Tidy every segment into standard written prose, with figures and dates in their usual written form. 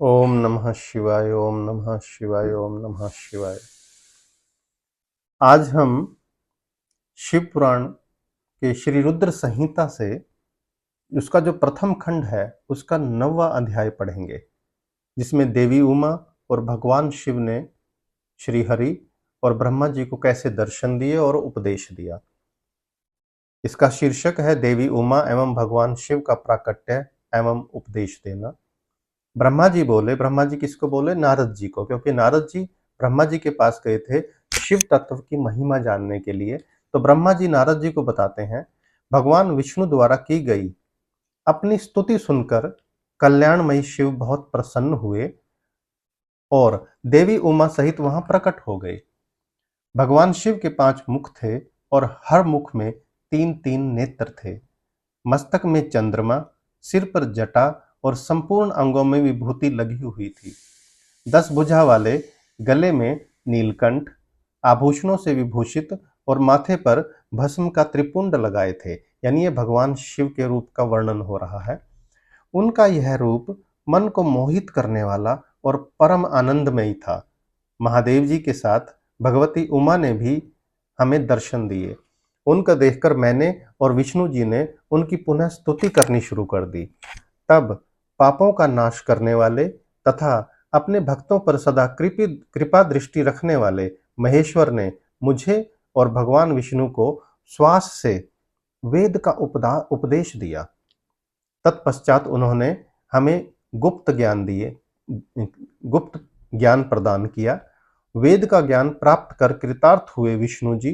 ओम नमः शिवाय, ओम नमः शिवाय, ओम नमः शिवाय। आज हम शिव पुराण के श्री रुद्र संहिता से उसका जो प्रथम खंड है उसका 9वां अध्याय पढ़ेंगे, जिसमें देवी उमा और भगवान शिव ने श्री हरि और ब्रह्मा जी को कैसे दर्शन दिए और उपदेश दिया। इसका शीर्षक है देवी उमा एवं भगवान शिव का प्राकट्य एवं उपदेश देना। ब्रह्मा जी बोले, ब्रह्मा जी किसको बोले? नारद जी को, क्योंकि नारद जी ब्रह्मा जी के पास गए थे शिव तत्व की महिमा जानने के लिए। तो ब्रह्मा जी नारद जी को बताते हैं, भगवान विष्णु द्वारा की गई अपनी स्तुति सुनकर कल्याणमयी शिव बहुत प्रसन्न हुए और देवी उमा सहित वहां प्रकट हो गए। भगवान शिव के 5 मुख थे और हर मुख में 3-3 नेत्र थे। मस्तक में चंद्रमा, सिर पर जटा और संपूर्ण अंगों में विभूति लगी हुई थी। 10 भुजा वाले गले में नीलकंठ, आभूषणों से विभूषित और माथे पर भस्म का त्रिपुंड लगाए थे। यानी ये भगवान शिव के रूप का वर्णन हो रहा है। उनका यह रूप मन को मोहित करने वाला और परम आनंदमयी था। महादेव जी के साथ भगवती उमा ने भी हमें दर्शन दिए। उनका देखकर मैंने और विष्णु जी ने उनकी पुनः स्तुति करनी शुरू कर दी। तब पापों का नाश करने वाले तथा अपने भक्तों पर सदा कृपा दृष्टि रखने वाले महेश्वर ने मुझे और भगवान विष्णु को श्वास से वेद का उपदेश दिया। तत्पश्चात उन्होंने हमें गुप्त ज्ञान प्रदान किया। वेद का ज्ञान प्राप्त कर कृतार्थ हुए विष्णु जी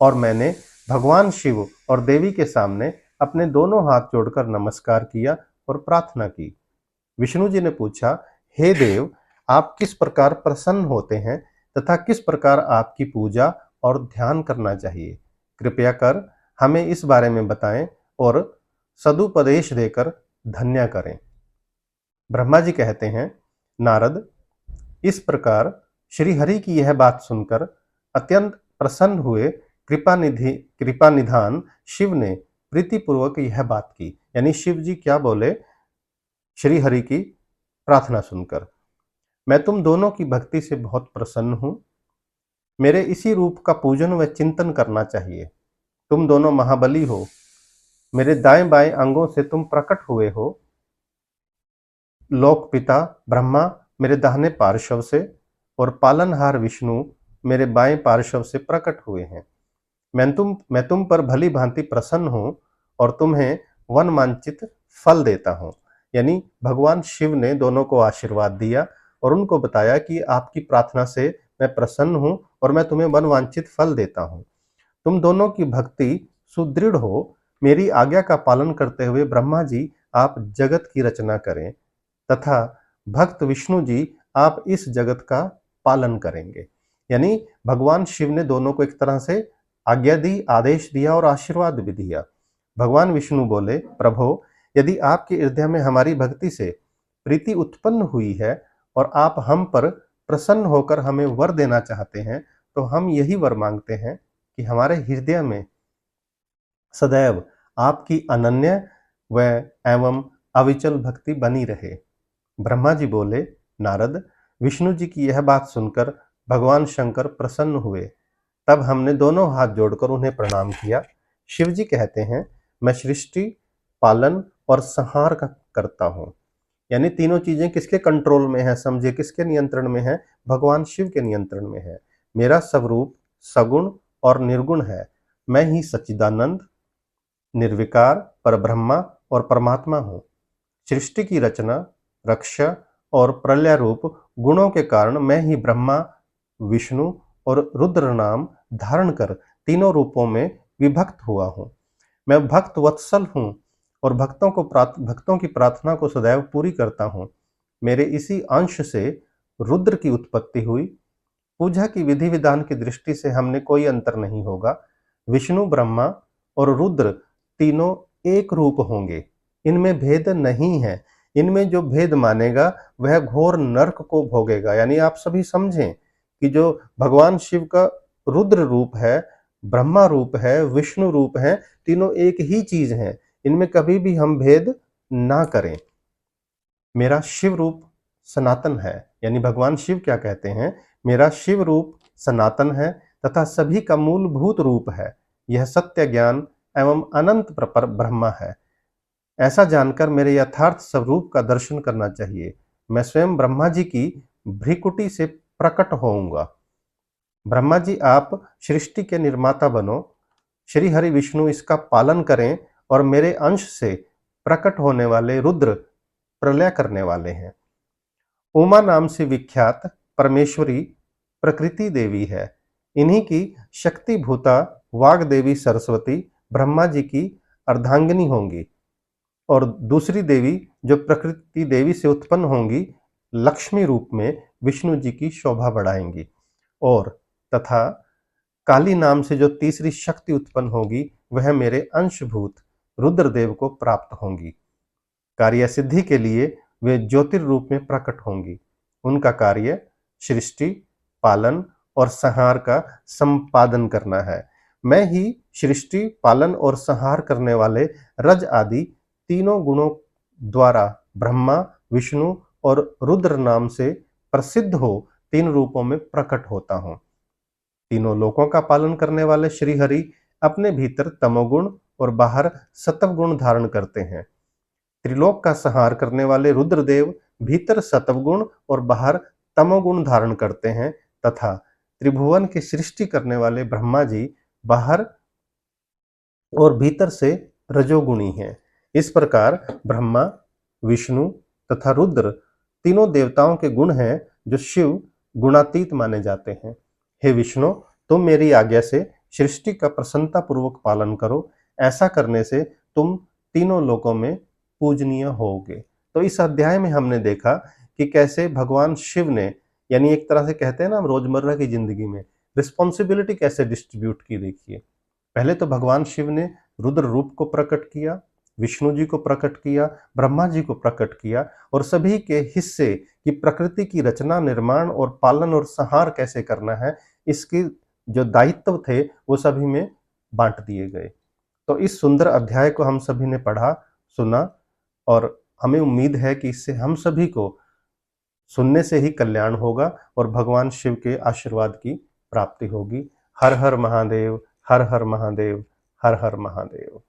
और मैंने भगवान शिव और देवी के सामने अपने दोनों हाथ जोड़कर नमस्कार किया और प्रार्थना की। विष्णु जी ने पूछा, हे देव, आप किस प्रकार प्रसन्न होते हैं तथा किस प्रकार आपकी पूजा और ध्यान करना चाहिए? कृपया कर हमें इस बारे में बताएं और सदुपदेश देकर धन्य करें। ब्रह्मा जी कहते हैं, नारद, इस प्रकार श्री हरि की यह बात सुनकर अत्यंत प्रसन्न हुए कृपा निधान शिव ने प्रीतिपूर्वक यह बात की। यानी शिव जी क्या बोले श्री हरि की प्रार्थना सुनकर, मैं तुम दोनों की भक्ति से बहुत प्रसन्न हूं। मेरे इसी रूप का पूजन व चिंतन करना चाहिए। तुम दोनों महाबली हो। मेरे दाएं बाएं अंगों से तुम प्रकट हुए हो। लोकपिता ब्रह्मा मेरे दाहिने पार्श्व से और पालनहार विष्णु मेरे बाएं पार्श्व से प्रकट हुए हैं। मैं तुम पर भली भांति प्रसन्न हूं और तुम्हें वन वांछित फल देता हूं। यानी भगवान शिव ने दोनों को आशीर्वाद दिया और उनको बताया कि आपकी प्रार्थना से मैं प्रसन्न हूं और मैं तुम्हें वन वांछित फल देता हूं। तुम दोनों की भक्ति सुदृढ़ हो। मेरी आज्ञा का पालन करते हुए ब्रह्मा जी आप जगत की रचना करें तथा भक्त विष्णु जी आप इस जगत का पालन करेंगे। यानी भगवान शिव ने दोनों को एक तरह से आज्ञा दी, आदेश दिया और आशीर्वाद भी दिया। भगवान विष्णु बोले, प्रभो, यदि आपके हृदय में हमारी भक्ति से प्रीति उत्पन्न हुई है और आप हम पर प्रसन्न होकर हमें वर देना चाहते हैं, तो हम यही वर मांगते हैं कि हमारे हृदय में सदैव आपकी अनन्य व एवं अविचल भक्ति बनी रहे। ब्रह्मा जी बोले, नारद, विष्णु जी की यह बात सुनकर भगवान शंकर प्रसन्न हुए। तब हमने दोनों हाथ जोड़कर उन्हें प्रणाम किया। शिव जी कहते हैं, मैं सृष्टि, पालन और संहार का करता हूँ। यानी तीनों चीजें किसके कंट्रोल में है? समझे, किसके नियंत्रण में है? भगवान शिव के नियंत्रण में है। मेरा स्वरूप सगुण और निर्गुण है। मैं ही सच्चिदानंद, निर्विकार, परब्रह्मा और परमात्मा हूँ। सृष्टि की रचना, रक्षा और प्रलय रूप गुणों के कारण मैं ही ब्रह्मा, विष्णु और रुद्र नाम धारण कर तीनों रूपों में विभक्त हुआ हूँ। मैं भक्त वत्सल हूँ और भक्तों की प्रार्थना को सदैव पूरी करता हूँ। मेरे इसी अंश से रुद्र की उत्पत्ति हुई। पूजा की विधि विधान की दृष्टि से हमने कोई अंतर नहीं होगा। विष्णु, ब्रह्मा और रुद्र तीनों एक रूप होंगे। इनमें भेद नहीं है। इनमें जो भेद मानेगा वह घोर नरक को भोगेगा। यानी आप सभी समझें कि जो भगवान शिव का रुद्र रूप है, ब्रह्मा रूप है, विष्णु रूप है, तीनों एक ही चीज हैं। इनमें कभी भी हम भेद ना करें। मेरा शिव रूप सनातन है। यानी भगवान शिव क्या कहते हैं, मेरा शिव रूप सनातन है तथा सभी का मूलभूत रूप है। यह सत्य ज्ञान एवं अनंत ब्रह्मा है। ऐसा जानकर मेरे यथार्थ स्वरूप का दर्शन करना चाहिए। मैं स्वयं ब्रह्मा जी की भ्रिकुटी से प्रकट होऊंगा। ब्रह्मा जी, आप सृष्टि के निर्माता बनो। श्री हरि विष्णु इसका पालन करें और मेरे अंश से प्रकट होने वाले रुद्र प्रलय करने वाले हैं। उमा नाम से विख्यात परमेश्वरी प्रकृति देवी है। इन्हीं की शक्ति भूता वाग देवी सरस्वती ब्रह्मा जी की अर्धांगिनी होंगी और दूसरी देवी जो प्रकृति देवी से उत्पन्न होंगी लक्ष्मी रूप में विष्णु जी की शोभा बढ़ाएंगी। और तथा काली नाम से जो तीसरी शक्ति उत्पन्न होगी वह मेरे अंशभूत रुद्रदेव को प्राप्त होंगी। कार्य सिद्धि के लिए वे ज्योतिर्रूप में प्रकट होंगी। उनका कार्य सृष्टि, पालन और संहार का संपादन करना है। मैं ही सृष्टि, पालन और संहार करने वाले रज आदि तीनों गुणों द्वारा ब्रह्मा, विष्णु और रुद्र नाम से प्रसिद्ध हो तीन रूपों में प्रकट होता हूं। तीनों लोकों का पालन करने वाले श्री हरि अपने भीतर तमोगुण और बाहर सत्वगुण धारण करते हैं। त्रिलोक का संहार करने वाले रुद्रदेव भीतर सत्वगुण और बाहर तमोगुण धारण करते हैं तथा त्रिभुवन की सृष्टि करने वाले ब्रह्मा जी बाहर और भीतर से रजोगुणी हैं। इस प्रकार ब्रह्मा, विष्णु तथा रुद्र तीनों देवताओं के गुण हैं जो शिव गुणातीत माने जाते हैं। हे विष्णु, तुम मेरी आज्ञा से सृष्टि का प्रसन्नता पूर्वक पालन करो। ऐसा करने से तुम तीनों लोकों में पूजनीय होगे। तो इस अध्याय में हमने देखा कि कैसे भगवान शिव ने, यानी एक तरह से कहते हैं ना हम रोजमर्रा की जिंदगी में, रिस्पॉन्सिबिलिटी कैसे डिस्ट्रीब्यूट की। देखिए, पहले तो भगवान शिव ने रुद्र रूप को प्रकट किया, विष्णु जी को प्रकट किया, ब्रह्मा जी को प्रकट किया और सभी के हिस्से की प्रकृति की रचना, निर्माण और पालन और संहार कैसे करना है, इसके जो दायित्व थे वो सभी में बांट दिए गए। तो इस सुंदर अध्याय को हम सभी ने पढ़ा, सुना और हमें उम्मीद है कि इससे हम सभी को सुनने से ही कल्याण होगा और भगवान शिव के आशीर्वाद की प्राप्ति होगी। हर हर महादेव, हर हर महादेव, हर हर महादेव।